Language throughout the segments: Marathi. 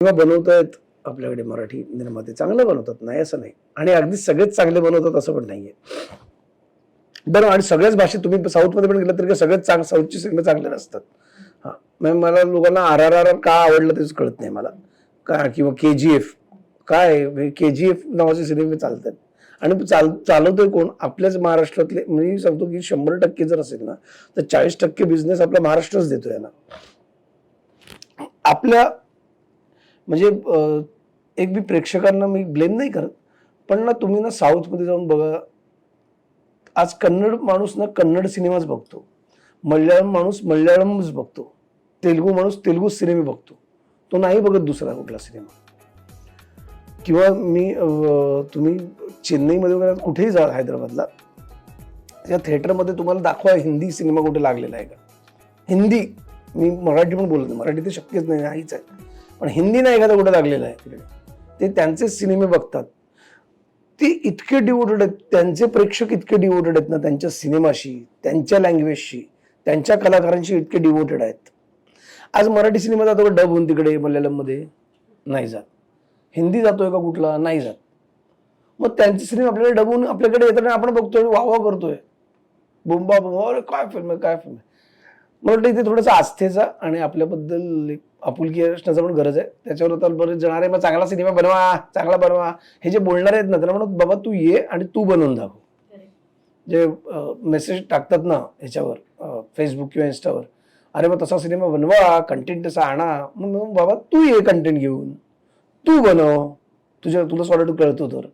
किंवा बनवतायत आपल्याकडे मराठी निर्माते, चांगलं बनवतात, नाही असं नाही, आणि अगदी सगळेच चांगले बनवतात असं पण नाहीये. बरं, आणि सगळ्याच भाषेत तुम्ही साऊथमध्ये पण गेलं तरी सगळ्याच साऊथचे सिनेमे चांगले नसतात. हा, मला लोकांना RRR का आवडलं तेच कळत नाही मला, का किंवा KGF काय, KGF नावाचे सिनेमे चालतात आणि चालवतोय कोण? आपल्याच महाराष्ट्रातले. मी सांगतो की 100% जर असेल ना तर 40% बिझनेस आपला महाराष्ट्रच देतोय ना आपल्या. म्हणजे एक मी प्रेक्षकांना मी ब्लेम नाही करत, पण ना तुम्ही ना साऊथमध्ये जाऊन बघा. आज कन्नड माणूस ना कन्नड सिनेमाच बघतो, मल्याळम माणूस मल्याळमच बघतो, तेलुगू माणूस तेलुगू सिनेमे बघतो, तो नाही बघत दुसरा कुठला सिनेमा. किंवा तुम्ही चेन्नईमध्ये वगैरे कुठेही जा, हैदराबादला, त्या थिएटरमध्ये तुम्हाला दाखवा हिंदी सिनेमा कुठे लागलेला आहे का. हिंदी, मी मराठी पण बोलत नाही, मराठी तर शक्यच नाही, नाहीच आहे, पण हिंदी नाही एखादा कुठे लागलेला आहे तिकडे. ते त्यांचे सिनेमे बघतात, ते इतके डिवोटेड आहेत, त्यांचे प्रेक्षक इतके डिवोटेड आहेत ना त्यांच्या सिनेमाशी, त्यांच्या लँग्वेजशी, त्यांच्या कलाकारांशी इतके डिवोटेड आहेत. आज मराठी सिनेमा जातो का डब होऊन तिकडे मल्याळममध्ये? नाही जात. हिंदी जातोय का कुठला? नाही जात. मग त्यांचे सिनेमा आपल्याला डबून आपल्याकडे येताना आपण बघतोय, वाह करतोय, बोंबा बोंबा, अरे काय फिल्म आहे, काय फिल्म आहे. मला वाटतं इथे थोडंसं आस्थेचा आणि आपल्याबद्दल आपुलकी असण्याचा पण गरज आहे. त्याच्यावर आता बरेच जणारे मग चांगला सिनेमा बनवा, चांगला बनवा, हे जे बोलणार आहेत ना त्यांना म्हणत बाबा तू ये आणि तू बनवून दाखव. जे मेसेज टाकतात ना ह्याच्यावर फेसबुक किंवा इन्स्टावर, अरे मग तसा सिनेमा बनवा, कंटेंट तसा आणा, मग बाबा तू ये कंटेंट घेऊन, तू बनव, तुला सॉलिड कळतो तर.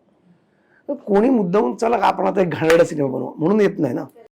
कोणी मुद्दाम चला आपण आता एक घाणेरडा सिनेमा बनवू म्हणून येत नाही ना.